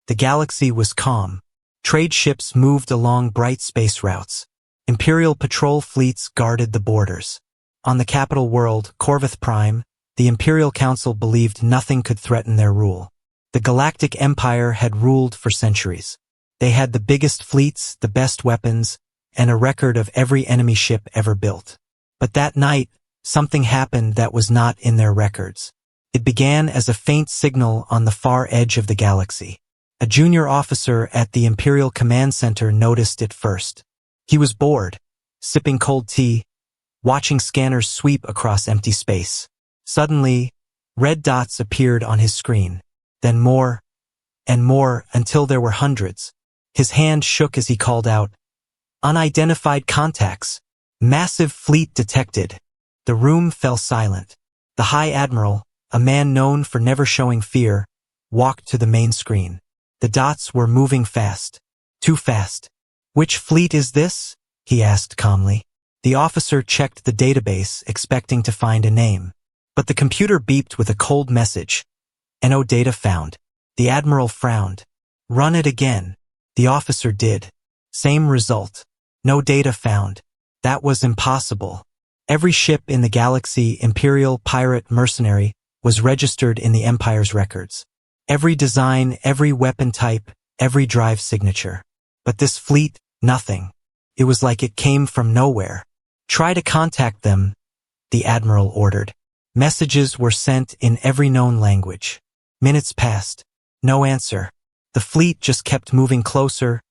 The galaxy was calm. Trade ships moved along bright space routes. Imperial patrol fleets guarded the borders. On the capital world, Corvith Prime, the Imperial Council believed nothing could threaten their rule. The Galactic Empire had ruled for centuries. They had the biggest fleets, the best weapons, and a record of every enemy ship ever built. But that night, something happened that was not in their records. It began as a faint signal on the far edge of the galaxy. A junior officer at the Imperial Command Center noticed it first. He was bored, sipping cold tea, watching scanners sweep across empty space. Suddenly, red dots appeared on his screen. Then more, and more, until there were hundreds. His hand shook as he called out, "Unidentified contacts! Massive fleet detected!" The room fell silent. The High Admiral, a man known for never showing fear, walked to the main screen. The dots were moving fast. Too fast. "Which fleet is this?" he asked calmly. The officer checked the database, expecting to find a name. But the computer beeped with a cold message. "No data found." The Admiral frowned. "Run it again." The officer did. Same result. No data found. That was impossible. Every ship in the galaxy, Imperial, Pirate, Mercenary, was registered in the Empire's records. Every design, every weapon type, every drive signature. But this fleet, nothing. It was like it came from nowhere. "Try to contact them," the Admiral ordered. Messages were sent in every known language. Minutes passed. No answer. The fleet just kept moving closer,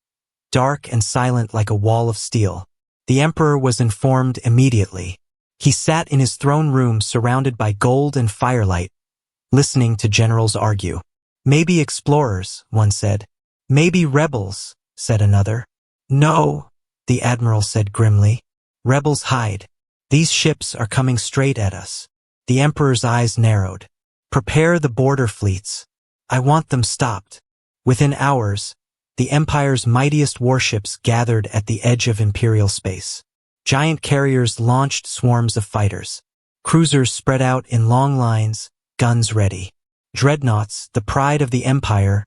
dark and silent like a wall of steel. The Emperor was informed immediately. He sat in his throne room surrounded by gold and firelight, listening to generals argue. "Maybe explorers," one said. "Maybe rebels," said another. "No," the Admiral said grimly. "Rebels hide. These ships are coming straight at us." The Emperor's eyes narrowed. "Prepare the border fleets. I want them stopped." Within hours, the Empire's mightiest warships gathered at the edge of Imperial space. Giant carriers launched swarms of fighters. Cruisers spread out in long lines, guns ready. Dreadnoughts, the pride of the Empire,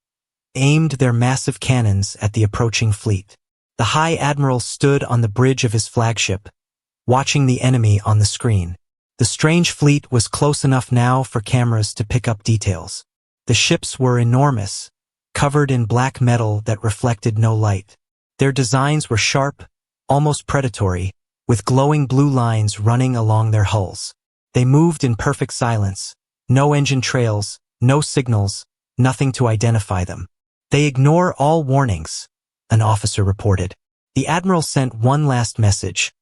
aimed their massive cannons at the approaching fleet. The High Admiral stood on the bridge of his flagship, watching the enemy on the screen. The strange fleet was close enough now for cameras to pick up details. The ships were enormous, covered in black metal that reflected no light. Their designs were sharp, almost predatory, with glowing blue lines running along their hulls. They moved in perfect silence. No engine trails, no signals, nothing to identify them. "They ignore all warnings," an officer reported. The Admiral sent one last message.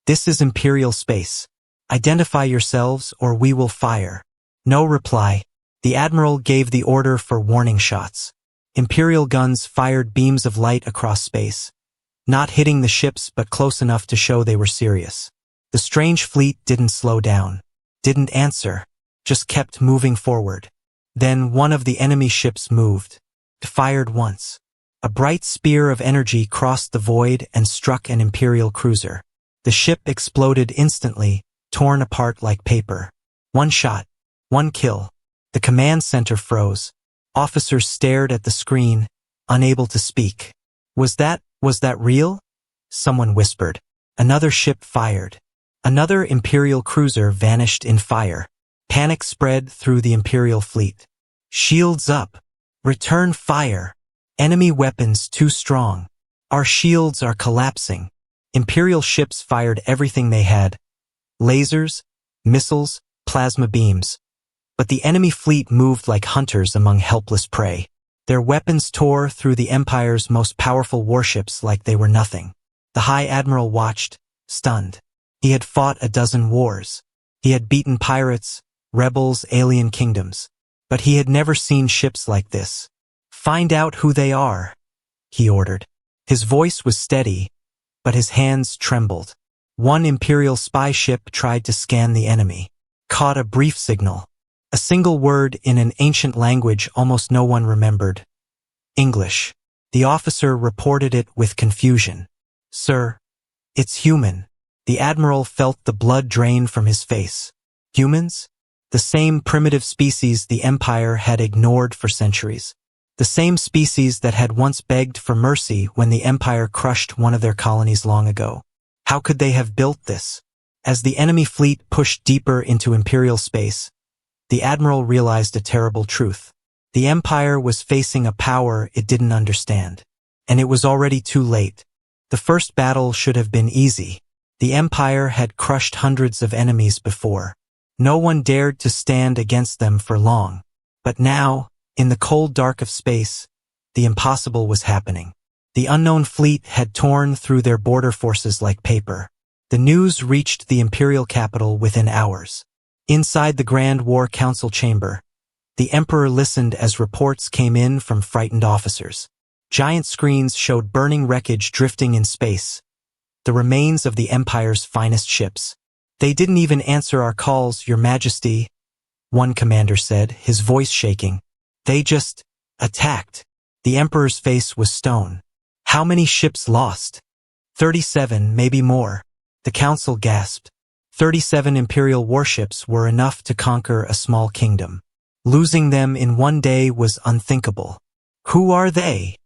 "This is Imperial space. Identify yourselves or we will fire." No reply. The Admiral gave the order for warning shots. Imperial guns fired beams of light across space, not hitting the ships but close enough to show they were serious. The strange fleet didn't slow down, didn't answer, just kept moving forward. Then one of the enemy ships moved, fired once. A bright spear of energy crossed the void and struck an Imperial cruiser. The ship exploded instantly, torn apart like paper. One shot, one kill. The command center froze. Officers stared at the screen, unable to speak. Was that real?" Someone whispered. Another ship fired. Another Imperial cruiser vanished in fire. Panic spread through the Imperial fleet. "Shields up! Return fire! Enemy weapons too strong! Our shields are collapsing!" Imperial ships fired everything they had. Lasers, missiles, plasma beams. But the enemy fleet moved like hunters among helpless prey. Their weapons tore through the Empire's most powerful warships like they were nothing. The High Admiral watched, stunned. He had fought a dozen wars. He had beaten pirates, rebels, alien kingdoms. But he had never seen ships like this. "Find out who they are," he ordered. His voice was steady, but his hands trembled. One Imperial spy ship tried to scan the enemy. Caught a brief signal. A single word in an ancient language almost no one remembered. English. The officer reported it with confusion. "Sir, it's human." The Admiral felt the blood drain from his face. Humans? The same primitive species the Empire had ignored for centuries. The same species that had once begged for mercy when the Empire crushed one of their colonies long ago. How could they have built this? As the enemy fleet pushed deeper into Imperial space, the Admiral realized a terrible truth. The Empire was facing a power it didn't understand. And it was already too late. The first battle should have been easy. The Empire had crushed hundreds of enemies before. No one dared to stand against them for long. But now, in the cold dark of space, the impossible was happening. The unknown fleet had torn through their border forces like paper. The news reached the Imperial capital within hours. Inside the Grand War Council chamber, the Emperor listened as reports came in from frightened officers. Giant screens showed burning wreckage drifting in space, the remains of the Empire's finest ships. "They didn't even answer our calls, Your Majesty," one commander said, his voice shaking. "They just attacked." The Emperor's face was stone. "How many ships lost?" 37, maybe more. The council gasped. 37 Imperial warships were enough to conquer a small kingdom. Losing them in one day was unthinkable. "Who are they?"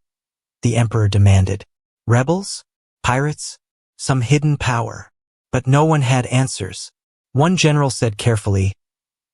the Emperor demanded. "Rebels? Pirates? Some hidden power?" But no one had answers. One general said carefully,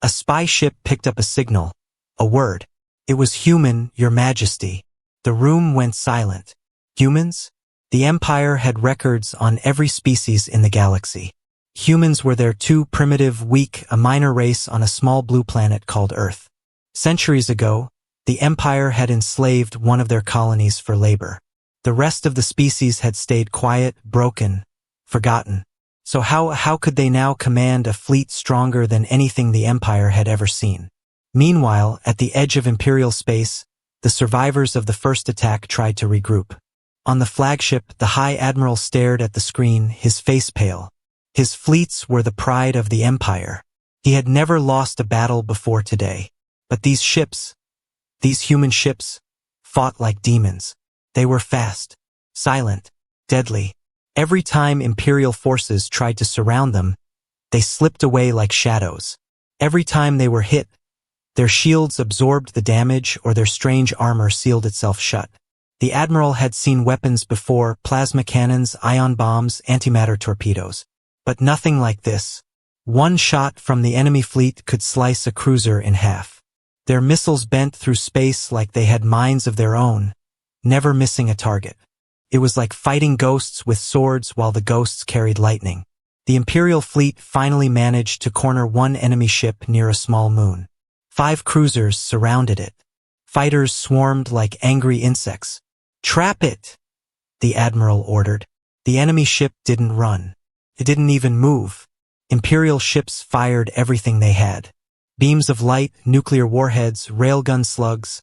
"A spy ship picked up a signal, a word. It was human, Your Majesty." The room went silent. Humans? The Empire had records on every species in the galaxy. Humans were there too, primitive, weak, a minor race on a small blue planet called Earth. Centuries ago, the Empire had enslaved one of their colonies for labor. The rest of the species had stayed quiet, broken, forgotten. So how could they now command a fleet stronger than anything the Empire had ever seen? Meanwhile, at the edge of Imperial space, the survivors of the first attack tried to regroup. On the flagship, the High Admiral stared at the screen, his face pale. His fleets were the pride of the Empire. He had never lost a battle before today. But these ships, these human ships, fought like demons. They were fast, silent, deadly. Every time Imperial forces tried to surround them, they slipped away like shadows. Every time they were hit, their shields absorbed the damage or their strange armor sealed itself shut. The Admiral had seen weapons before, plasma cannons, ion bombs, antimatter torpedoes. But nothing like this. One shot from the enemy fleet could slice a cruiser in half. Their missiles bent through space like they had minds of their own, never missing a target. It was like fighting ghosts with swords while the ghosts carried lightning. The Imperial fleet finally managed to corner one enemy ship near a small moon. 5 cruisers surrounded it. Fighters swarmed like angry insects. "Trap it!" the Admiral ordered. The enemy ship didn't run. It didn't even move. Imperial ships fired everything they had. Beams of light, nuclear warheads, railgun slugs.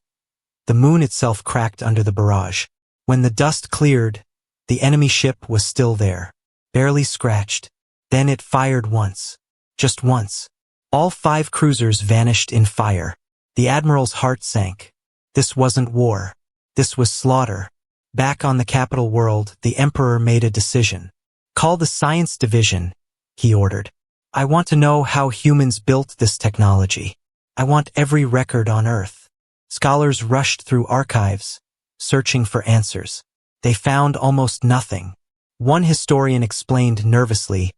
The moon itself cracked under the barrage. When the dust cleared, the enemy ship was still there, barely scratched. Then it fired once. Just once. All 5 cruisers vanished in fire. The Admiral's heart sank. This wasn't war. This was slaughter. Back on the capital world, the Emperor made a decision. "Call the Science Division," he ordered. "I want to know how humans built this technology. I want every record on Earth." Scholars rushed through archives, searching for answers. They found almost nothing. One historian explained nervously,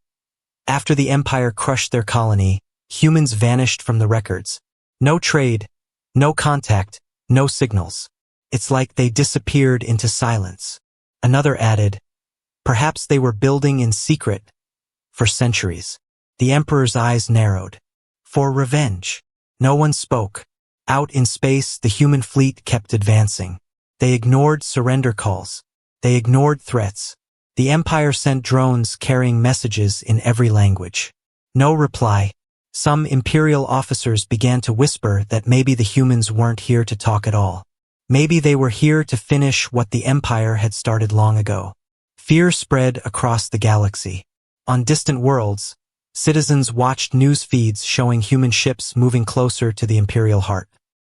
"After the Empire crushed their colony, humans vanished from the records. No trade, no contact, no signals. It's like they disappeared into silence." Another added, "Perhaps they were building in secret for centuries." The Emperor's eyes narrowed. For revenge. No one spoke. Out in space, the human fleet kept advancing. They ignored surrender calls. They ignored threats. The Empire sent drones carrying messages in every language. No reply. Some Imperial officers began to whisper that maybe the humans weren't here to talk at all. Maybe they were here to finish what the Empire had started long ago. Fear spread across the galaxy. On distant worlds, citizens watched news feeds showing human ships moving closer to the Imperial heart.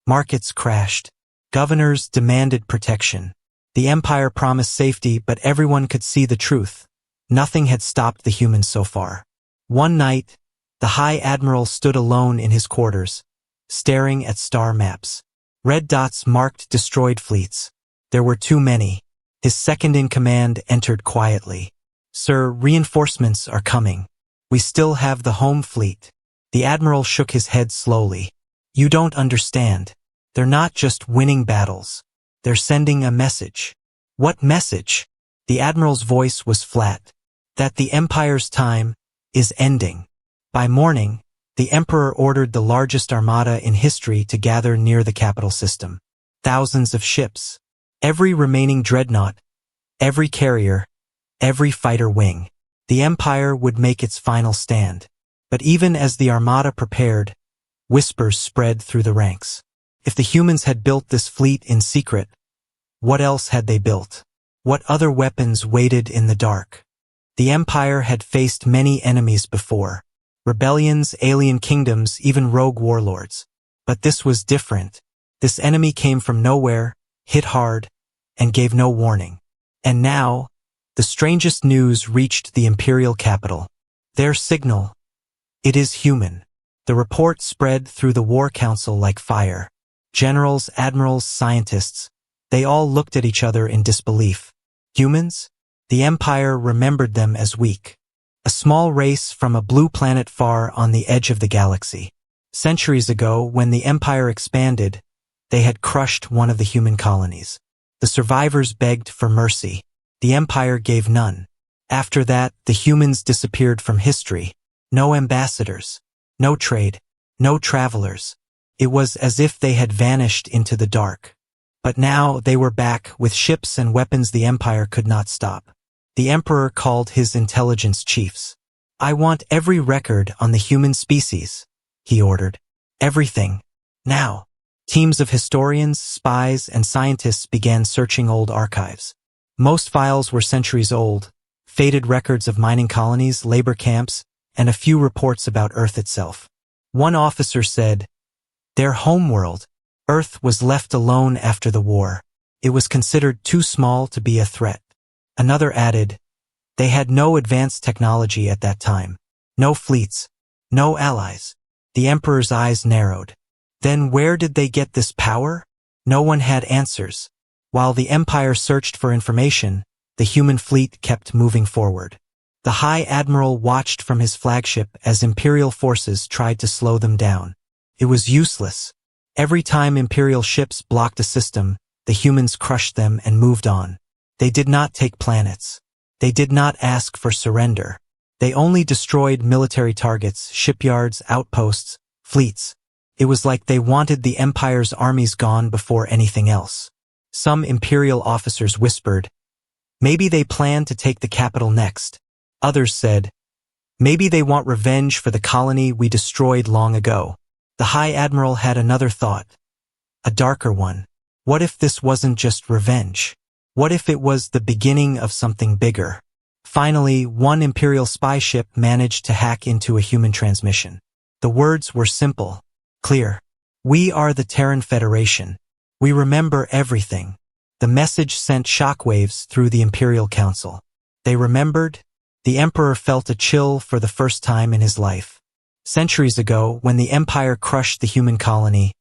Markets crashed. Governors demanded protection. The Empire promised safety, but everyone could see the truth. Nothing had stopped the humans so far. One night, the High Admiral stood alone in his quarters, staring at star maps. Red dots marked destroyed fleets. There were too many. His second-in-command entered quietly. "Sir, reinforcements are coming. We still have the home fleet." The admiral shook his head slowly. "You don't understand. They're not just winning battles. They're sending a message." "What message?" The admiral's voice was flat. "That the Empire's time is ending." By morning, the Emperor ordered the largest armada in history to gather near the capital system. Thousands of ships. Every remaining dreadnought, every carrier, every fighter wing. The Empire would make its final stand. But even as the armada prepared, whispers spread through the ranks. If the humans had built this fleet in secret, what else had they built? What other weapons waited in the dark? The Empire had faced many enemies before. Rebellions, alien kingdoms, even rogue warlords. But this was different. This enemy came from nowhere, hit hard, and gave no warning. And now, the strangest news reached the imperial capital. Their signal. It is human. The report spread through the war council like fire. Generals, admirals, scientists, they all looked at each other in disbelief. Humans? The Empire remembered them as weak. A small race from a blue planet far on the edge of the galaxy. Centuries ago, when the Empire expanded, they had crushed one of the human colonies. The survivors begged for mercy. The Empire gave none. After that, the humans disappeared from history. No ambassadors. No trade. No travelers. It was as if they had vanished into the dark. But now they were back with ships and weapons the Empire could not stop. The Emperor called his intelligence chiefs. "I want every record on the human species," he ordered. "Everything. Now." Teams of historians, spies, and scientists began searching old archives. Most files were centuries old, faded records of mining colonies, labor camps, and a few reports about Earth itself. One officer said, "Their homeworld, Earth, was left alone after the war. It was considered too small to be a threat." Another added, "They had no advanced technology at that time. No fleets. No allies." The Emperor's eyes narrowed. Then where did they get this power? No one had answers. While the Empire searched for information, the human fleet kept moving forward. The High Admiral watched from his flagship as Imperial forces tried to slow them down. It was useless. Every time Imperial ships blocked a system, the humans crushed them and moved on. They did not take planets. They did not ask for surrender. They only destroyed military targets, shipyards, outposts, fleets. It was like they wanted the Empire's armies gone before anything else. Some Imperial officers whispered, "Maybe they plan to take the capital next." Others said, "Maybe they want revenge for the colony we destroyed long ago." The High Admiral had another thought, a darker one. What if this wasn't just revenge? What if it was the beginning of something bigger? Finally, one Imperial spy ship managed to hack into a human transmission. The words were simple, clear. "We are the Terran Federation. We remember everything." The message sent shockwaves through the Imperial Council. They remembered. The Emperor felt a chill for the first time in his life. Centuries ago, when the Empire crushed the human colony,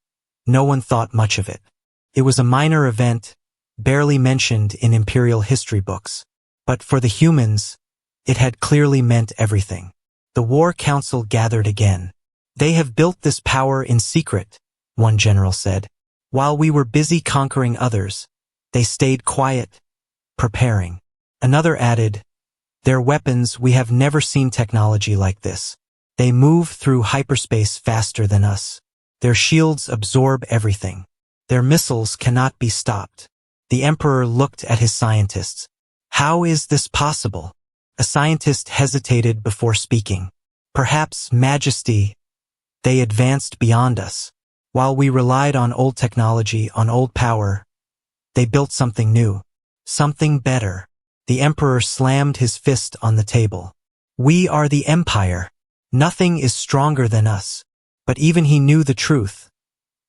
no one thought much of it. It was a minor event, barely mentioned in Imperial history books. But for the humans, it had clearly meant everything. The War Council gathered again. "They have built this power in secret," one general said. "While we were busy conquering others, they stayed quiet, preparing." Another added, "Their weapons, we have never seen technology like this. They move through hyperspace faster than us. Their shields absorb everything. Their missiles cannot be stopped." The Emperor looked at his scientists. "How is this possible?" A scientist hesitated before speaking. "Perhaps, Majesty, they advanced beyond us. While we relied on old technology, on old power, they built something new, something better." The Emperor slammed his fist on the table. "We are the Empire. Nothing is stronger than us." But even he knew the truth.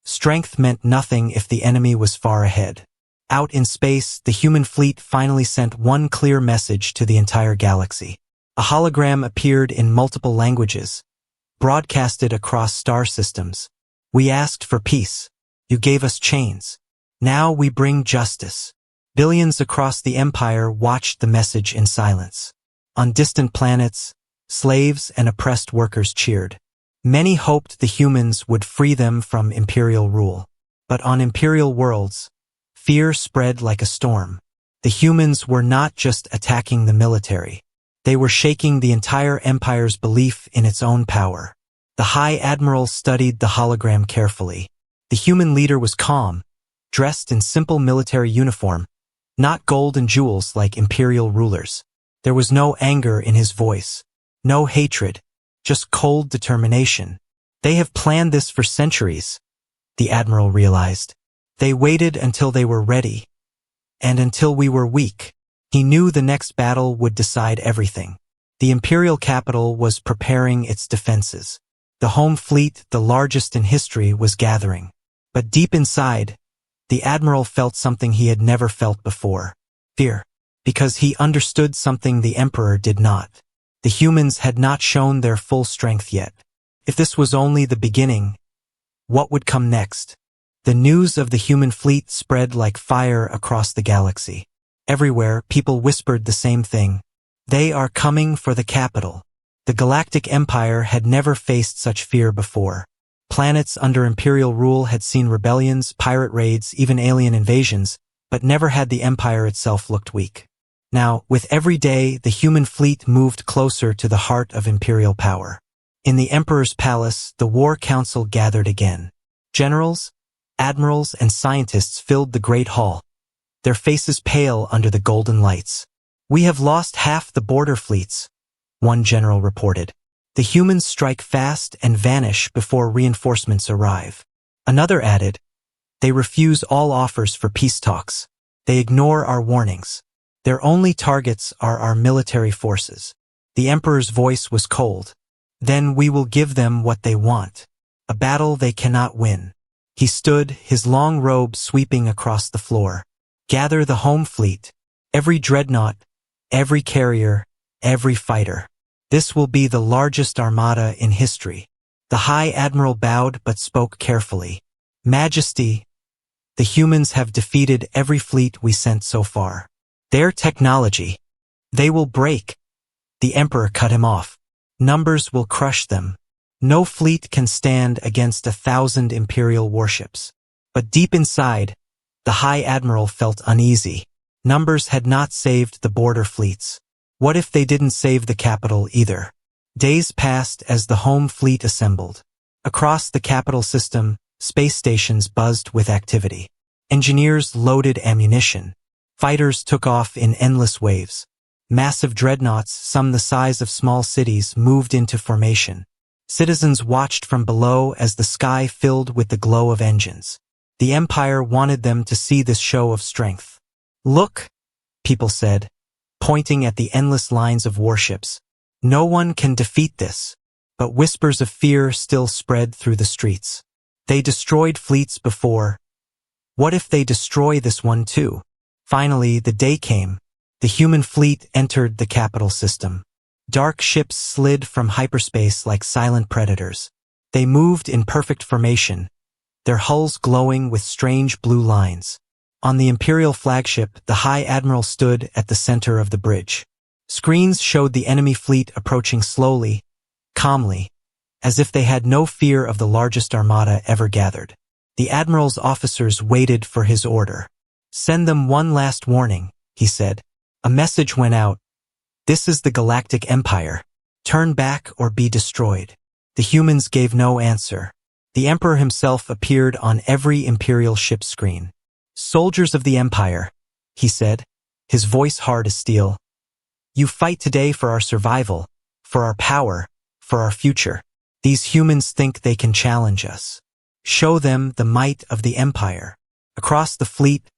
Strength meant nothing if the enemy was far ahead. Out in space, the human fleet finally sent one clear message to the entire galaxy. A hologram appeared in multiple languages, broadcasted across star systems. "We asked for peace. You gave us chains. Now we bring justice. Billions across the empire watched the message in silence. On distant planets, slaves and oppressed workers cheered. Many hoped the humans would free them from imperial rule. But on imperial worlds, fear spread like a storm. The humans were not just attacking the military. They were shaking the entire empire's belief in its own power. The High Admiral studied the hologram carefully. The human leader was calm, dressed in simple military uniform, not gold and jewels like imperial rulers. There was no anger in his voice, no hatred, just cold determination. They have planned this for centuries, the admiral realized. They waited until they were ready, and until we were weak. He knew the next battle would decide everything. The imperial capital was preparing its defenses. The home fleet, the largest in history, was gathering. But deep inside, the admiral felt something he had never felt before. Fear. Because he understood something the emperor did not. The humans had not shown their full strength yet. If this was only the beginning, what would come next? The news of the human fleet spread like fire across the galaxy. Everywhere, people whispered the same thing. They are coming for the capital. The Galactic Empire had never faced such fear before. Planets under imperial rule had seen rebellions, pirate raids, even alien invasions, but never had the empire itself looked weak. Now, with every day, the human fleet moved closer to the heart of imperial power. In the emperor's palace, the war council gathered again. Generals, admirals, and scientists filled the great hall, their faces pale under the golden lights. We have lost half the border fleets, one general reported. The humans strike fast and vanish before reinforcements arrive. Another added, they refuse all offers for peace talks. They ignore our warnings. Their only targets are our military forces. The emperor's voice was cold. Then we will give them what they want. A battle they cannot win. He stood, his long robe sweeping across the floor. Gather the home fleet, every dreadnought, every carrier, every fighter. This will be the largest armada in history. The High Admiral bowed but spoke carefully. Majesty, the humans have defeated every fleet we sent so far. Their technology, they will break. The Emperor cut him off. Numbers will crush them. No fleet can stand against 1,000 imperial warships. But deep inside, the High Admiral felt uneasy. Numbers had not saved the border fleets. What if they didn't save the capital either? Days passed as the home fleet assembled. Across the capital system, space stations buzzed with activity. Engineers loaded ammunition. Fighters took off in endless waves. Massive dreadnoughts, some the size of small cities, moved into formation. Citizens watched from below as the sky filled with the glow of engines. The Empire wanted them to see this show of strength. Look, people said, pointing at the endless lines of warships. No one can defeat this. But whispers of fear still spread through the streets. They destroyed fleets before. What if they destroy this one too? Finally, the day came. The human fleet entered the capital system. Dark ships slid from hyperspace like silent predators. They moved in perfect formation, their hulls glowing with strange blue lines. On the Imperial flagship, the High Admiral stood at the center of the bridge. Screens showed the enemy fleet approaching slowly, calmly, as if they had no fear of the largest armada ever gathered. The Admiral's officers waited for his order. Send them one last warning, he said. A message went out. This is the Galactic Empire. Turn back or be destroyed. The humans gave no answer. The Emperor himself appeared on every Imperial ship screen. Soldiers of the Empire, he said, his voice hard as steel. You fight today for our survival, for our power, for our future. These humans think they can challenge us. Show them the might of the Empire. Across the fleet,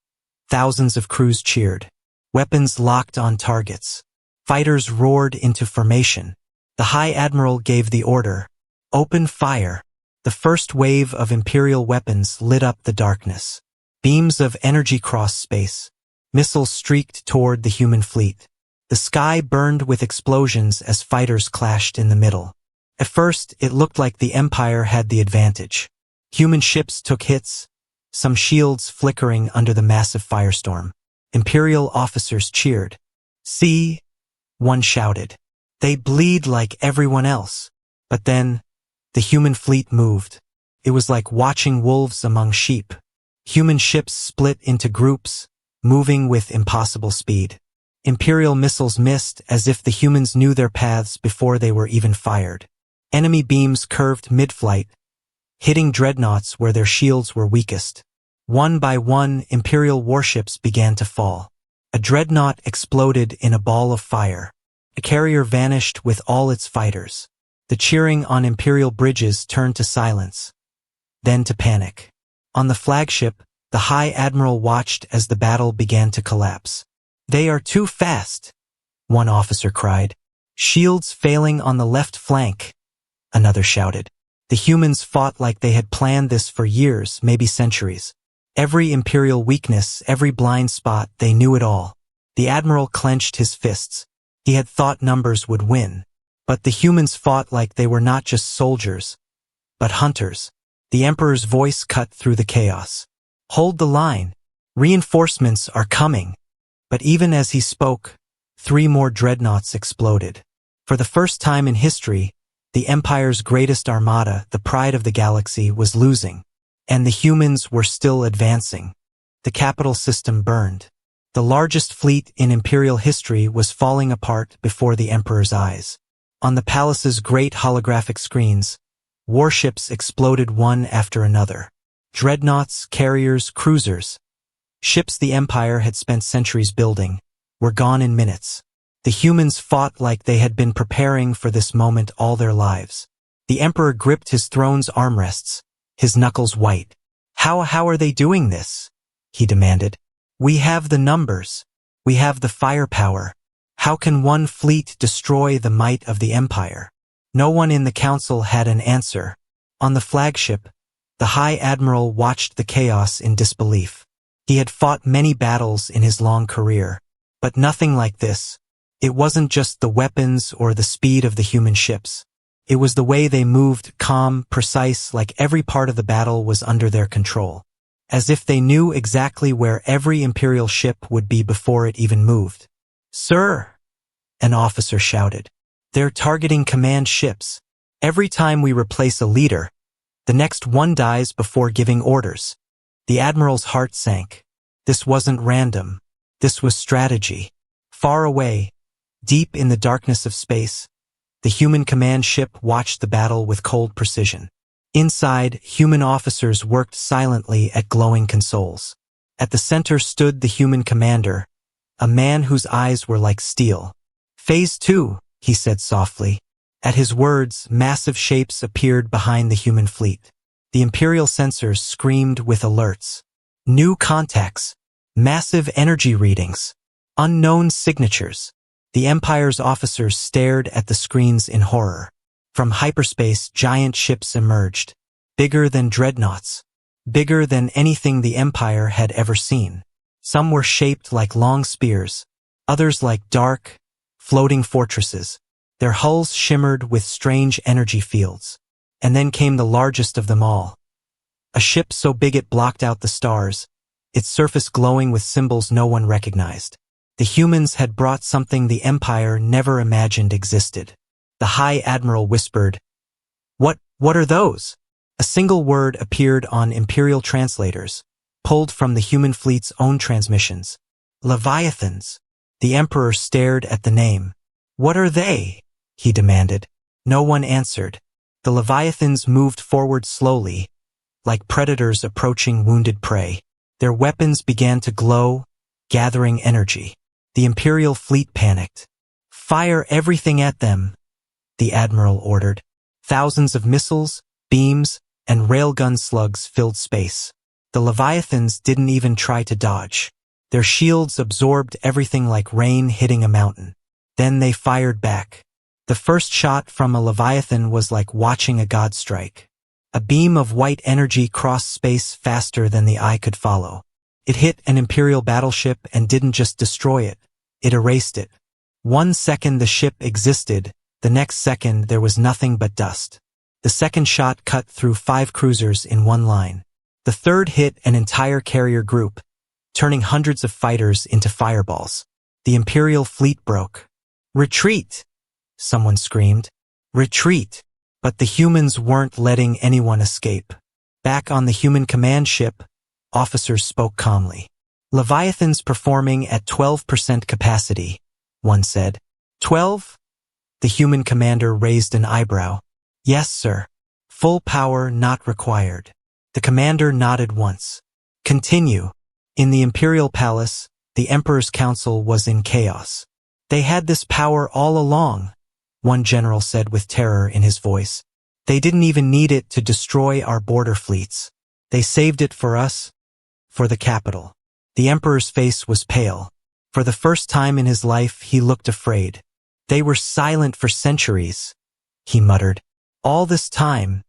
thousands of crews cheered. Weapons locked on targets. Fighters roared into formation. The High Admiral gave the order. Open fire. The first wave of Imperial weapons lit up the darkness. Beams of energy crossed space. Missiles streaked toward the human fleet. The sky burned with explosions as fighters clashed in the middle. At first, it looked like the Empire had the advantage. Human ships took hits, some shields flickering under the massive firestorm. Imperial officers cheered. "See," one shouted. "They bleed like everyone else." But then, the human fleet moved. It was like watching wolves among sheep. Human ships split into groups, moving with impossible speed. Imperial missiles missed as if the humans knew their paths before they were even fired. Enemy beams curved mid-flight, hitting dreadnoughts where their shields were weakest. One by one, Imperial warships began to fall. A dreadnought exploded in a ball of fire. A carrier vanished with all its fighters. The cheering on Imperial bridges turned to silence, then to panic. On the flagship, the High Admiral watched as the battle began to collapse. "They are too fast," one officer cried. "Shields failing on the left flank," another shouted. The humans fought like they had planned this for years, maybe centuries. Every Imperial weakness, every blind spot, they knew it all. The Admiral clenched his fists. He had thought numbers would win. But the humans fought like they were not just soldiers, but hunters. The Emperor's voice cut through the chaos. "Hold the line. Reinforcements are coming." But even as he spoke, 3 more dreadnoughts exploded. For the first time in history, the Empire's greatest armada, the pride of the galaxy, was losing. And the humans were still advancing. The capital system burned. The largest fleet in Imperial history was falling apart before the Emperor's eyes. On the palace's great holographic screens, warships exploded one after another. Dreadnoughts, carriers, cruisers. Ships the Empire had spent centuries building were gone in minutes. The humans fought like they had been preparing for this moment all their lives. The Emperor gripped his throne's armrests, his knuckles white. How are they doing this?" he demanded. "We have the numbers. We have the firepower. How can one fleet destroy the might of the Empire?" No one in the council had an answer. On the flagship, the High Admiral watched the chaos in disbelief. He had fought many battles in his long career, but nothing like this. It wasn't just the weapons or the speed of the human ships. It was the way they moved, calm, precise, like every part of the battle was under their control. As if they knew exactly where every Imperial ship would be before it even moved. "Sir!" an officer shouted. "They're targeting command ships. Every time we replace a leader, the next one dies before giving orders." The Admiral's heart sank. This wasn't random. This was strategy. Far away, deep in the darkness of space, the human command ship watched the battle with cold precision. Inside, human officers worked silently at glowing consoles. At the center stood the human commander, a man whose eyes were like steel. "Phase 2, he said softly. At his words, massive shapes appeared behind the human fleet. The Imperial sensors screamed with alerts. New contacts, massive energy readings, unknown signatures. The Empire's officers stared at the screens in horror. From hyperspace, giant ships emerged, bigger than dreadnoughts, bigger than anything the Empire had ever seen. Some were shaped like long spears, others like dark, floating fortresses. Their hulls shimmered with strange energy fields. And then came the largest of them all. A ship so big it blocked out the stars, its surface glowing with symbols no one recognized. The humans had brought something the Empire never imagined existed. The High Admiral whispered, What are those?" A single word appeared on Imperial translators, pulled from the human fleet's own transmissions. "Leviathans." The Emperor stared at the name. "What are they?" he demanded. No one answered. The Leviathans moved forward slowly, like predators approaching wounded prey. Their weapons began to glow, gathering energy. The Imperial fleet panicked. "Fire everything at them," the Admiral ordered. Thousands of missiles, beams, and railgun slugs filled space. The Leviathans didn't even try to dodge. Their shields absorbed everything like rain hitting a mountain. Then they fired back. The first shot from a Leviathan was like watching a god strike. A beam of white energy crossed space faster than the eye could follow. It hit an Imperial battleship and didn't just destroy it, it erased it. 1 second the ship existed, the next second there was nothing but dust. The second shot cut through 5 cruisers in one line. The third hit an entire carrier group, turning hundreds of fighters into fireballs. The Imperial fleet broke. "Retreat!" someone screamed. "Retreat!" But the humans weren't letting anyone escape. Back on the human command ship, officers spoke calmly. "Leviathan's performing at 12% capacity," one said. 12? The human commander raised an eyebrow. "Yes, sir. Full power not required." The commander nodded once. "Continue." In the Imperial Palace, the Emperor's council was in chaos. "They had this power all along," one general said with terror in his voice. "They didn't even need it to destroy our border fleets. They saved it for us, for the capital." The Emperor's face was pale. For the first time in his life, he looked afraid. "They were silent for centuries," he muttered. "All this time,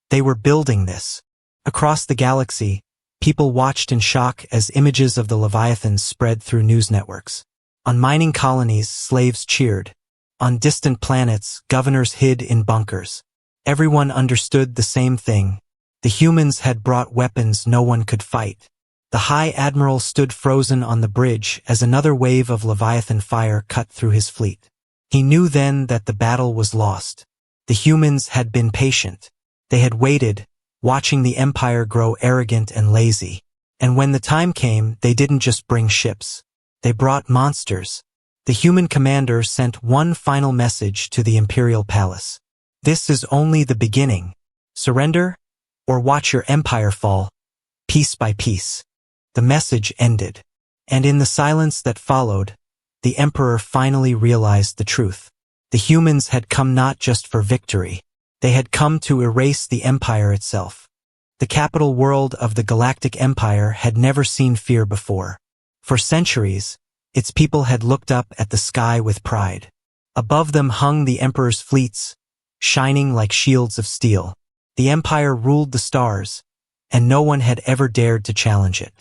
they were building this." Across the galaxy, people watched in shock as images of the Leviathans spread through news networks. On mining colonies, slaves cheered. On distant planets, governors hid in bunkers. Everyone understood the same thing. The humans had brought weapons no one could fight. The High Admiral stood frozen on the bridge as another wave of Leviathan fire cut through his fleet. He knew then that the battle was lost. The humans had been patient. They had waited, watching the Empire grow arrogant and lazy. And when the time came, they didn't just bring ships. They brought monsters. The human commander sent one final message to the Imperial Palace. "This is only the beginning. Surrender, or watch your empire fall, piece by piece." The message ended. And in the silence that followed, the Emperor finally realized the truth. The humans had come not just for victory. They had come to erase the Empire itself. The capital world of the Galactic Empire had never seen fear before. For centuries, its people had looked up at the sky with pride. Above them hung the Emperor's fleets, shining like shields of steel. The Empire ruled the stars, and no one had ever dared to challenge it.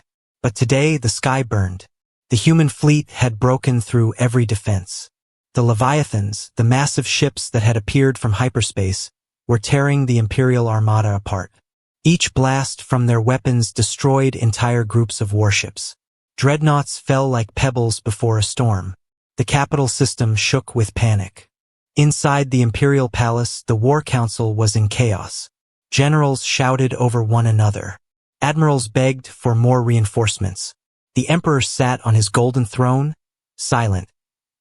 But today the sky burned. The human fleet had broken through every defense. The Leviathans, the massive ships that had appeared from hyperspace, were tearing the Imperial Armada apart. Each blast from their weapons destroyed entire groups of warships. Dreadnoughts fell like pebbles before a storm. The capital system shook with panic. Inside the Imperial Palace, the War Council was in chaos. Generals shouted over one another. Admirals begged for more reinforcements. The Emperor sat on his golden throne, silent,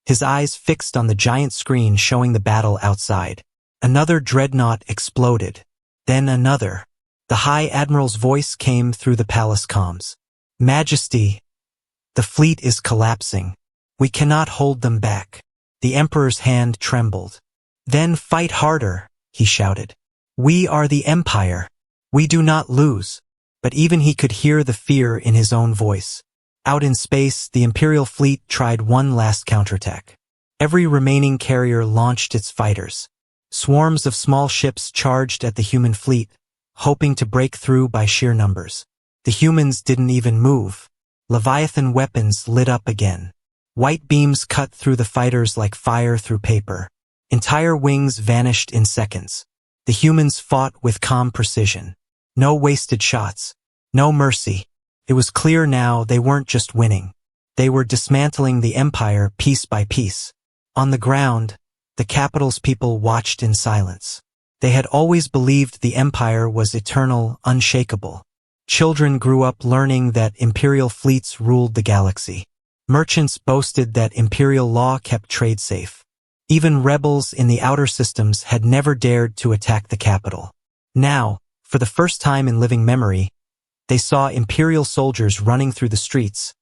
his eyes fixed on the giant screen showing the battle outside. Another dreadnought exploded. Then another. The High Admiral's voice came through the palace comms. "Majesty, the fleet is collapsing. We cannot hold them back." The Emperor's hand trembled. "Then fight harder," he shouted. "We are the Empire. We do not lose." But even he could hear the fear in his own voice. Out in space, the Imperial fleet tried one last counterattack. Every remaining carrier launched its fighters. Swarms of small ships charged at the human fleet, hoping to break through by sheer numbers. The humans didn't even move. Leviathan weapons lit up again. White beams cut through the fighters like fire through paper. Entire wings vanished in seconds. The humans fought with calm precision. No wasted shots. No mercy. It was clear now they weren't just winning. They were dismantling the Empire piece by piece. On the ground, the capital's people watched in silence. They had always believed the Empire was eternal, unshakable. Children grew up learning that Imperial fleets ruled the galaxy. Merchants boasted that Imperial law kept trade safe. Even rebels in the outer systems had never dared to attack the capital. Now, for the first time in living memory, they saw Imperial soldiers running through the streets,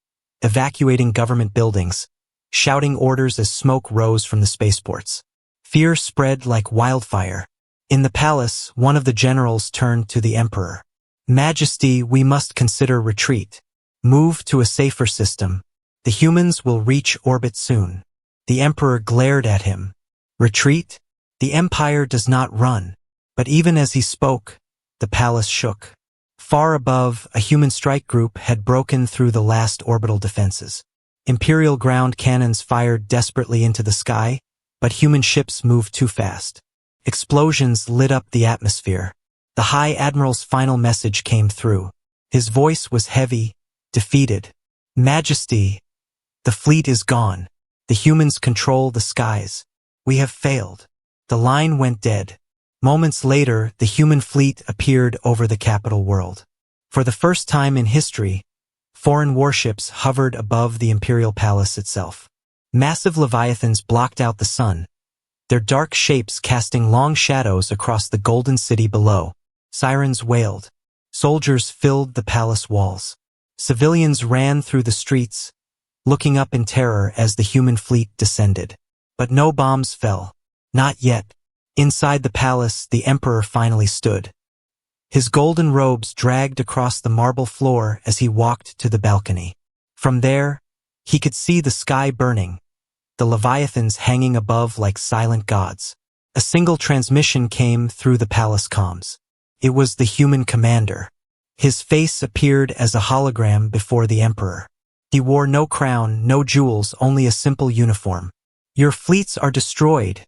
evacuating government buildings, shouting orders as smoke rose from the spaceports. Fear spread like wildfire. In the palace, one of the generals turned to the Emperor. "Majesty, we must consider retreat. Move to a safer system. The humans will reach orbit soon." The Emperor glared at him. "Retreat? The Empire does not run." But even as he spoke, the palace shook. Far above, a human strike group had broken through the last orbital defenses. Imperial ground cannons fired desperately into the sky, but human ships moved too fast. Explosions lit up the atmosphere. The High Admiral's final message came through. His voice was heavy, defeated. Majesty, the fleet is gone. The humans control the skies. We have failed. The line went dead. Moments later, the human fleet appeared over the capital world. For the first time in history, foreign warships hovered above the imperial palace itself. Massive leviathans blocked out the sun, their dark shapes casting long shadows across the golden city below. Sirens wailed. Soldiers filled the palace walls. Civilians ran through the streets, looking up in terror as the human fleet descended. But no bombs fell. Not yet. Inside the palace, the emperor finally stood. His golden robes dragged across the marble floor as he walked to the balcony. From there, he could see the sky burning, the leviathans hanging above like silent gods. A single transmission came through the palace comms. It was the human commander. His face appeared as a hologram before the emperor. He wore no crown, no jewels, only a simple uniform. "Your fleets are destroyed,"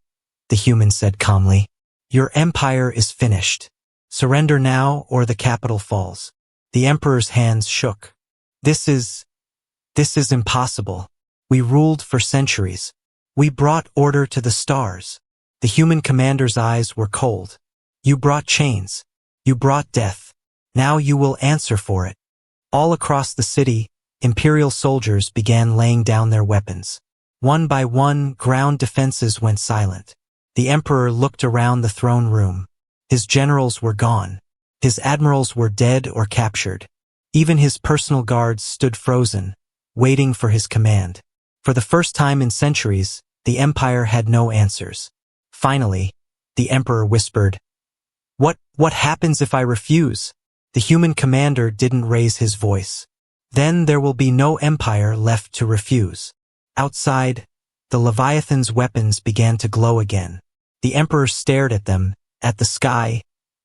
the human said calmly. "Your empire is finished. Surrender now or the capital falls." The emperor's hands shook. This is impossible. We ruled for centuries. We brought order to the stars." The human commander's eyes were cold. "You brought chains. You brought death. Now you will answer for it." All across the city, imperial soldiers began laying down their weapons. One by one, ground defenses went silent. The emperor looked around the throne room. His generals were gone. His admirals were dead or captured. Even his personal guards stood frozen, waiting for his command. For the first time in centuries, the empire had no answers. Finally, the emperor whispered, What happens if I refuse?" The human commander didn't raise his voice. "Then there will be no empire left to refuse." Outside, the Leviathan's weapons began to glow again. The emperor stared at them, at the sky,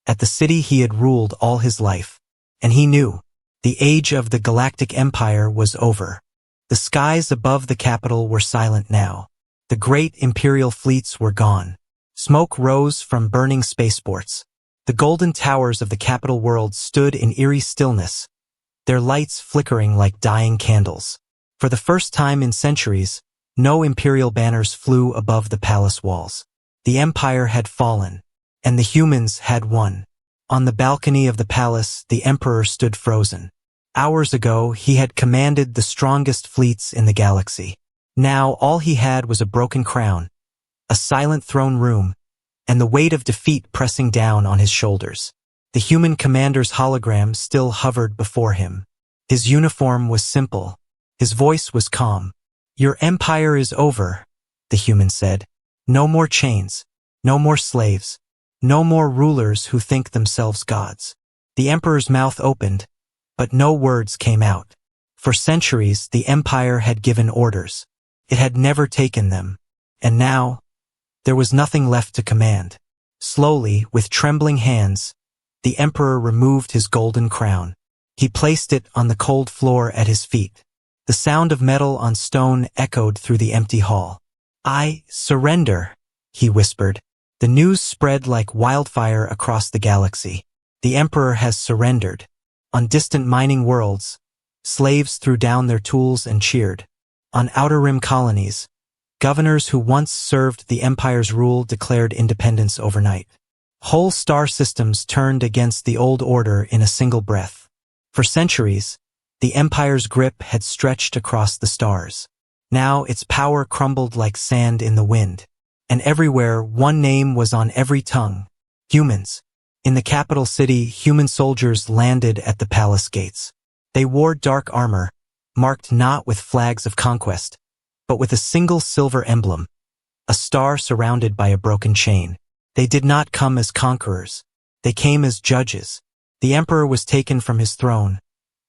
at the city he had ruled all his life. And he knew, the age of the Galactic Empire was over. The skies above the capital were silent now. The great imperial fleets were gone. Smoke rose from burning spaceports. The golden towers of the capital world stood in eerie stillness, their lights flickering like dying candles. For the first time in centuries, no imperial banners flew above the palace walls. The empire had fallen, and the humans had won. On the balcony of the palace, the emperor stood frozen. Hours ago, he had commanded the strongest fleets in the galaxy. Now, all he had was a broken crown, a silent throne room, and the weight of defeat pressing down on his shoulders. The human commander's hologram still hovered before him. His uniform was simple. His voice was calm. "Your empire is over," the human said. "No more chains. No more slaves. No more rulers who think themselves gods." The emperor's mouth opened, but no words came out. For centuries, the empire had given orders. It had never taken them. And now, there was nothing left to command. Slowly, with trembling hands, the emperor removed his golden crown. He placed it on the cold floor at his feet. The sound of metal on stone echoed through the empty hall. "I surrender," he whispered. The news spread like wildfire across the galaxy. The emperor has surrendered. On distant mining worlds, slaves threw down their tools and cheered. On outer rim colonies, governors who once served the empire's rule declared independence overnight. Whole star systems turned against the old order in a single breath. For centuries, the empire's grip had stretched across the stars. Now its power crumbled like sand in the wind. And everywhere, one name was on every tongue: humans. In the capital city, human soldiers landed at the palace gates. They wore dark armor, marked not with flags of conquest, but with a single silver emblem, a star surrounded by a broken chain. They did not come as conquerors. They came as judges. The emperor was taken from his throne,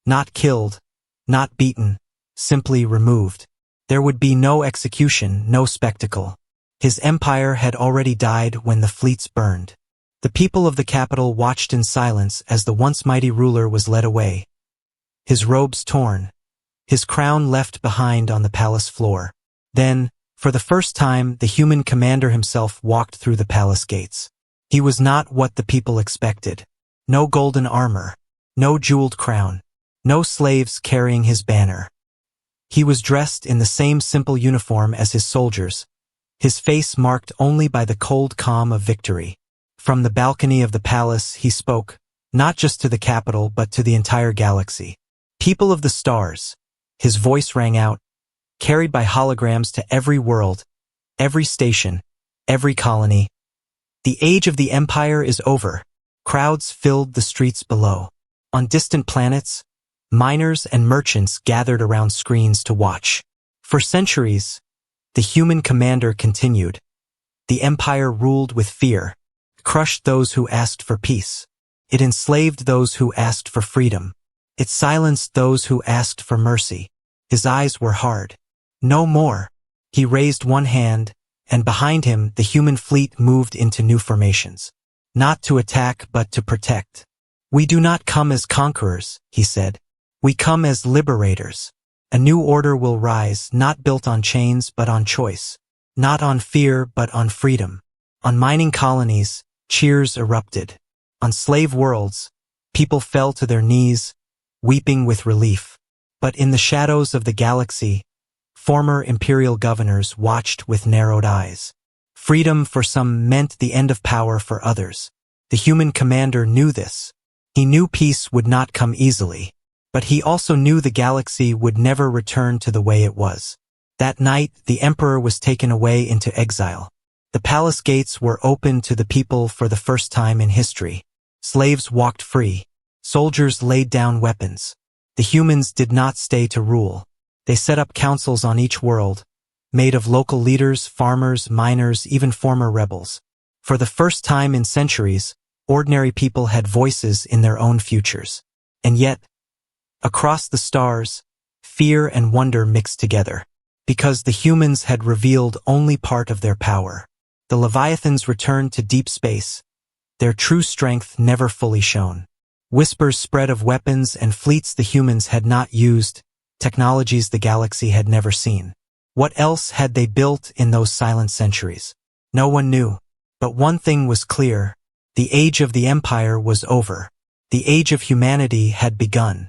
not killed, not beaten, simply removed. There would be no execution, no spectacle. His empire had already died when the fleets burned. The people of the capital watched in silence as the once mighty ruler was led away, his robes torn, his crown left behind on the palace floor. Then, for the first time, the human commander himself walked through the palace gates. He was not what the people expected. No golden armor, no jeweled crown, no slaves carrying his banner. He was dressed in the same simple uniform as his soldiers, his face marked only by the cold calm of victory. From the balcony of the palace he spoke, not just to the capital but to the entire galaxy. People of the stars, his voice rang out, carried by holograms to every world, every station, every colony. The age of the Empire is over. Crowds filled the streets below. On distant planets, miners and merchants gathered around screens to watch. For centuries, the human commander continued. The Empire ruled with fear, crushed those who asked for peace. It enslaved those who asked for freedom. It silenced those who asked for mercy. His eyes were hard. No more. He raised one hand, and behind him the human fleet moved into new formations. Not to attack but to protect. We do not come as conquerors, he said. We come as liberators. A new order will rise, not built on chains but on choice. Not on fear but on freedom. On mining colonies, cheers erupted. On slave worlds, people fell to their knees, weeping with relief. But in the shadows of the galaxy, former imperial governors watched with narrowed eyes. Freedom for some meant the end of power for others. The human commander knew this. He knew peace would not come easily. But he also knew the galaxy would never return to the way it was. That night, the emperor was taken away into exile. The palace gates were opened to the people for the first time in history. Slaves walked free. Soldiers laid down weapons. The humans did not stay to rule. They set up councils on each world, made of local leaders, farmers, miners, even former rebels. For the first time in centuries, ordinary people had voices in their own futures. And yet, across the stars, fear and wonder mixed together. Because the humans had revealed only part of their power. The Leviathans returned to deep space, their true strength never fully shown. Whispers spread of weapons and fleets the humans had not used, technologies the galaxy had never seen. What else had they built in those silent centuries? No one knew. But one thing was clear. The age of the Empire was over. The age of humanity had begun.